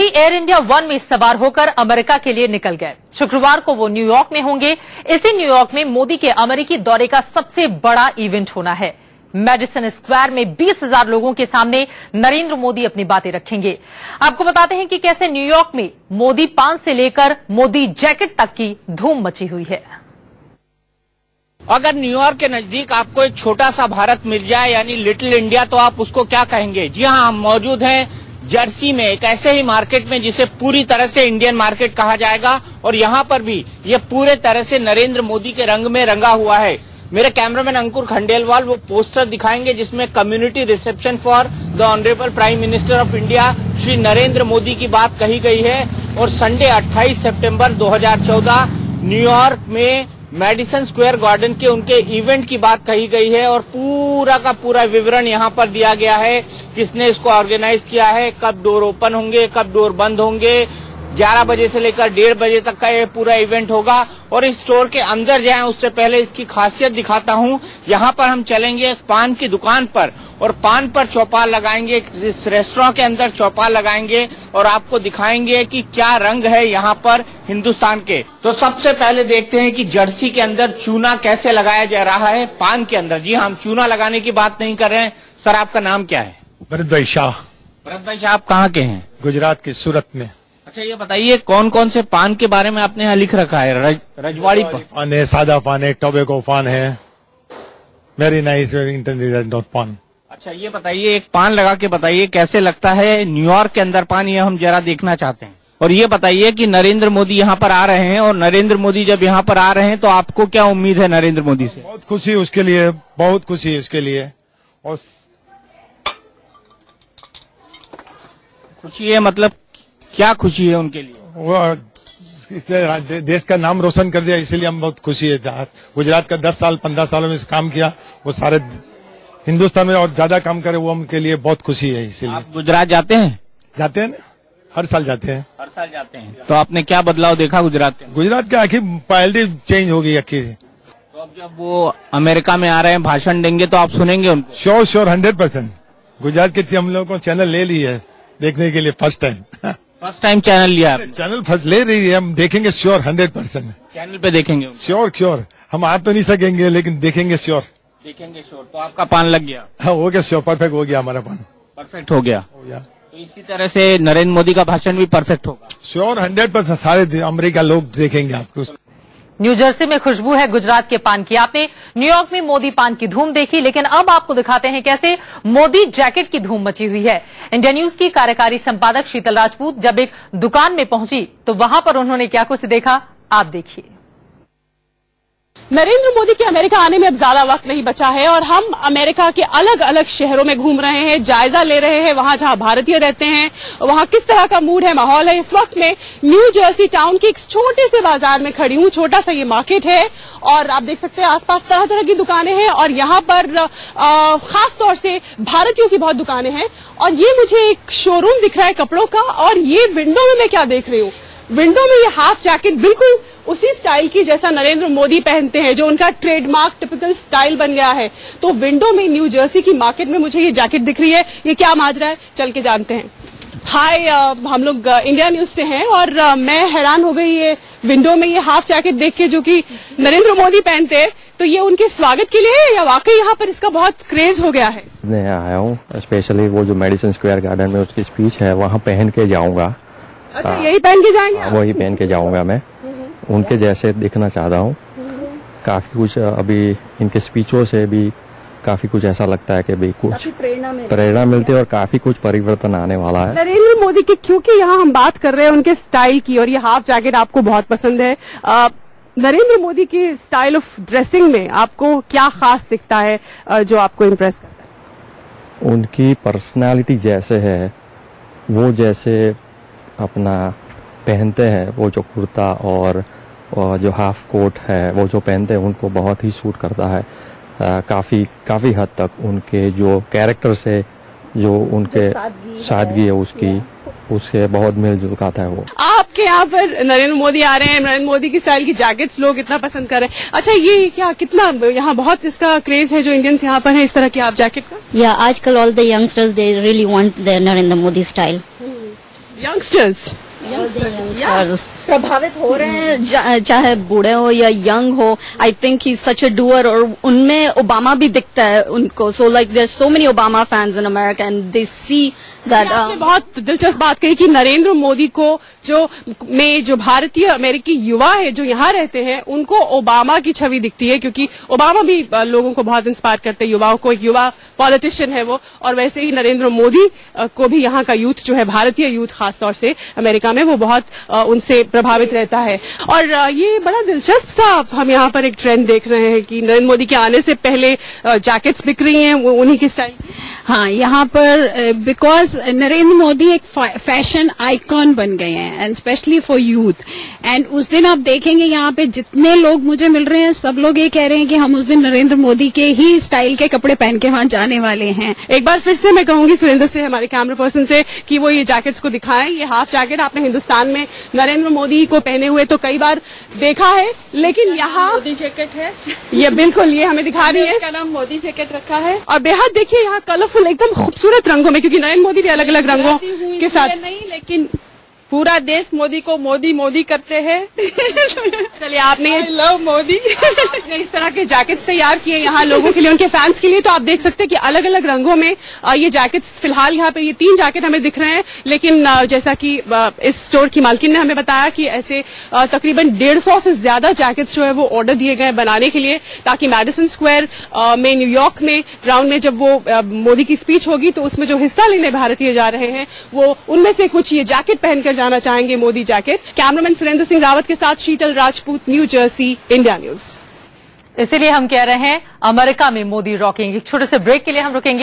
Air India one में सवार होकर अमेरिका के लिए निकल गए। शुक्रवार को वो न्यूयॉर्क में होंगे। इसी न्यूयॉर्क में मोदी के अमेरिकी दौरे का सबसे बड़ा इवेंट होना है। मेडिसन स्क्वायर में 20,000 लोगों के सामने नरेंद्र मोदी अपनी बातें रखेंगे। आपको बताते हैं कि कैसे न्यूयॉर्क में मोदी पान से लेकर मोदी जैकेट तक की धूम मची हुई है। अगर न्यूयॉर्क के नजदीक आपको एक छोटा सा भारत मिल जाए यानी लिटिल इंडिया, तो आप उसको क्या कहेंगे? जी हाँ, हम मौजूद हैं जर्सी में, एक ऐसे ही मार्केट में जिसे पूरी तरह से इंडियन मार्केट कहा जाएगा। और यहाँ पर भी ये पूरे तरह से नरेंद्र मोदी के रंग में रंगा हुआ है। मेरे कैमरामैन अंकुर खंडेलवाल वो पोस्टर दिखाएंगे जिसमें community reception for the honourable prime minister of India Shri Narendra Modi की बात कही गई है। और संडे 28 सितंबर 2014 न्यूयॉर्क में मेडिसन स्क्वायर गार्डन के उनके इवेंट की बात कही गई है। और पूरा का पूरा विवरण यहाँ पर दिया गया है, किसने इसको ऑर्गेनाइज किया है, कब डोर ओपन होंगे, कब डोर बंद होंगे। 11 बजे से लेकर 1:30 बजे तक का ये पूरा इवेंट होगा। और इस स्टोर के अंदर जाएं उससे पहले इसकी खासियत दिखाता हूँ। यहाँ पर हम चलेंगे एक पान की दुकान पर और पान पर चौपाल लगाएंगे। इस रेस्टोरेंट के अंदर चौपाल लगाएंगे और आपको दिखाएंगे कि क्या रंग है यहाँ पर हिंदुस्तान के। तो सबसे पहले देखते हैं कि जर्सी के अंदर चूना कैसे लगाया जा रहा है पान के अंदर। जी हाँ, हम चूना लगाने की बात नहीं कर रहे हैं। सर, आपका नाम क्या है? भरत भाई शाह। भरत भाई शाह, आप कहाँ के हैं? गुजरात के सूरत में। अच्छा, ये बताइए कौन कौन से पान के बारे में आपने यहाँ लिख रखा है? रजवाड़ी पान है, सादा पान है, टोबैको पान है, वेरी नाइस इंटरनेशनल पान। अच्छा, ये बताइए, एक पान लगा के बताइए कैसे लगता है न्यूयॉर्क के अंदर पान, ये हम जरा देखना चाहते हैं। और ये बताइए कि नरेंद्र मोदी यहाँ पर आ रहे हैं और नरेंद्र मोदी जब यहाँ पर आ रहे हैं तो आपको क्या उम्मीद है नरेंद्र मोदी से? बहुत खुशी उसके लिए, बहुत खुशी उसके लिए। और खुशी है मतलब क्या खुशी है उनके लिए? वो देश का नाम रोशन कर दिया, इसीलिए हम बहुत खुशी है। गुजरात का 10 साल 15 सालों में काम किया, वो सारे हिंदुस्तान में और ज्यादा काम करे, वो उनके लिए बहुत खुशी है। इसीलिए आप गुजरात जाते हैं? जाते हैं ना, हर साल जाते हैं। हर साल जाते हैं। तो आपने क्या बदलाव देखा गुजरात में? गुजरात की आखिर पॉलिटी चेंज हो गई आखिर। तो अब जब वो अमेरिका में आ रहे हैं, भाषण देंगे तो आप सुनेंगे उनको? श्योर 100%। गुजरात के हम लोगों को चैनल ले ली है देखने के लिए, फर्स्ट टाइम चैनल लिया? चैनल फर्स्ट ले रही है, हम देखेंगे श्योर 100%। चैनल पे देखेंगे? श्योर। हम आ तो नहीं सकेंगे लेकिन देखेंगे श्योर। देखेंगे श्योर। तो आपका पान लग गया? हाँ, हो गया श्योर, परफेक्ट हो गया हमारा पान। परफेक्ट हो गया। तो इसी तरह से नरेंद्र मोदी का भाषण भी परफेक्ट होगा? श्योर 100%। सारे अमेरिका लोग देखेंगे आपको। न्यू जर्सी में खुशबू है गुजरात के पान की। आपने न्यूयॉर्क में मोदी पान की धूम देखी, लेकिन अब आपको दिखाते हैं कैसे मोदी जैकेट की धूम मची हुई है। इंडिया न्यूज की कार्यकारी संपादक शीतल राजपूत जब एक दुकान में पहुंची तो वहां पर उन्होंने क्या कुछ देखा, आप देखिए। नरेंद्र मोदी के अमेरिका आने में अब ज्यादा वक्त नहीं बचा है और हम अमेरिका के अलग अलग शहरों में घूम रहे हैं, जायजा ले रहे हैं वहां जहां भारतीय रहते हैं, वहां किस तरह का मूड है, माहौल है। इस वक्त में न्यू जर्सी टाउन के एक छोटे से बाजार में खड़ी हूं। छोटा सा ये मार्केट है और आप देख सकते हैं आसपास तरह तरह की दुकानें हैं और यहाँ पर खास तौर से भारतीयों की बहुत दुकानें हैं। और ये मुझे एक शोरूम दिख रहा है कपड़ों का और ये विंडो में मैं क्या देख रही हूँ, विंडो में ये हाफ जैकेट बिल्कुल उसी स्टाइल की जैसा नरेंद्र मोदी पहनते हैं, जो उनका ट्रेडमार्क टिपिकल स्टाइल बन गया है। तो विंडो में न्यू जर्सी की मार्केट में मुझे ये जैकेट दिख रही है। ये क्या माजरा है, चल के जानते हैं। हाय, हम लोग इंडिया न्यूज से हैं और मैं हैरान हो गई ये विंडो में ये हाफ जैकेट देख के जो कि नरेंद्र मोदी पहनते हैं। तो ये उनके स्वागत के लिए है या वाकई यहाँ पर इसका बहुत क्रेज हो गया है? मैं आया हूँ स्पेशली वो जो मेडिसन स्क्वायर गार्डन में उसकी स्पीच है वहाँ पहन के जाऊंगा। अच्छा, यही पहन के जाएंगे? वही पहन के जाऊंगा मैं, उनके जैसे दिखना चाहता हूँ। काफी कुछ अभी इनके स्पीचों से भी काफी कुछ ऐसा लगता है कि भी कुछ प्रेरणा मिलती है और काफी कुछ परिवर्तन आने वाला है। नरेंद्र मोदी की, क्योंकि यहाँ हम बात कर रहे हैं उनके स्टाइल की और ये हाफ जैकेट आपको बहुत पसंद है, नरेंद्र मोदी की स्टाइल ऑफ ड्रेसिंग में आपको क्या खास दिखता है जो आपको इम्प्रेस करता है? उनकी पर्सनालिटी जैसे है, वो जैसे अपना पहनते हैं, वो जो कुर्ता और जो हाफ कोट है वो जो पहनते हैं उनको बहुत ही सूट करता है। काफी हद तक उनके जो कैरेक्टर से जो उनके सादगी है उसकी उससे बहुत मिलजुल खाता है वो। आपके यहाँ पर नरेंद्र मोदी आ रहे हैं, नरेंद्र मोदी की स्टाइल की जैकेट्स लोग इतना पसंद कर रहे हैं। अच्छा, ये क्या कितना यहाँ बहुत इसका क्रेज है जो इंडियंस यहाँ पर है इस तरह की आप जैकेट का? या आजकल all the youngsters they really want the Narendra Modi style. Youngsters प्रभावित हो रहे हैं, चाहे बूढ़े हो या यंग हो. I think he such a doer, और उनमें ओबामा भी दिखता है उनको. So like there so many Obama fans in America and they see that. आपने बहुत दिलचस्प बात कही कि नरेंद्र मोदी को जो भारतीय अमेरिकी युवा है जो यहाँ रहते हैं उनको ओबामा की छवि दिखती है, क्योंकि ओबामा भी लोगों को बहुत इंस्पायर करते हैं, युवाओं को. एक युवा पॉलिटिशियन है वो, और वैसे ही नरेंद्र मोदी को भी यहाँ का यूथ जो है, भारतीय यूथ खासतौर से अमेरिका में, वो बहुत उनसे प्रभावित रहता है. और ये बड़ा दिलचस्प सा हम यहाँ पर एक ट्रेंड देख रहे हैं कि नरेंद्र मोदी के आने से पहले जैकेट्स बिक रही हैं उन्हीं की स्टाइल. हाँ, यहाँ पर बिकॉज नरेंद्र मोदी एक फैशन आइकॉन बन गए हैं and specially for youth. And उस दिन आप देखेंगे यहाँ पे जितने लोग मुझे मिल रहे हैं सब लोग ये कह रहे हैं कि हम उस दिन नरेंद्र मोदी के ही स्टाइल के कपड़े पहन के वहाँ जाने वाले हैं. एक बार फिर से मैं कहूंगी सुरेंद्र से, हमारे कैमरा पर्सन से, कि वो ये जैकेट्स को दिखाएं. ये हाफ जैकेट आपने हिंदुस्तान में नरेंद्र मोदी को पहने हुए तो कई बार देखा है, लेकिन यहाँ मोदी जैकेट है. ये बिल्कुल, ये हमें दिखा रही है, इसका नाम मोदी जैकेट रखा है. और बेहद देखिए यहाँ कलरफुल, एकदम खूबसूरत रंगों में, क्योंकि नरेंद्र मोदी भी अलग अलग रंगों के साथ नहीं, लेकिन पूरा देश मोदी को मोदी मोदी करते हैं. चलिए, आपने आई लव मोदी. आपने इस तरह के जैकेट्स तैयार किए यहाँ लोगों के लिए, उनके फैंस के लिए. तो आप देख सकते हैं कि अलग अलग रंगों में ये जैकेट्स, फिलहाल यहाँ पे ये 3 जैकेट हमें दिख रहे हैं, लेकिन जैसा कि इस स्टोर की मालकिन ने हमें बताया कि ऐसे तकरीबन 150 से ज्यादा जैकेट्स जो है वो ऑर्डर दिए गए बनाने के लिए, ताकि मैडिसन स्क्वायर में न्यूयॉर्क में ग्राउंड में जब वो मोदी की स्पीच होगी तो उसमें जो हिस्सा लेने भारतीय जा रहे हैं वो उनमें से कुछ ये जैकेट पहनकर जाना चाहेंगे, मोदी जैकेट. कैमरामैन सुरेंद्र सिंह रावत के साथ Sheetal Rajput, New Jersey, India News. इसीलिए हम कह रहे हैं अमेरिका में मोदी रॉकिंग. एक छोटे से ब्रेक के लिए हम रुकेंगे.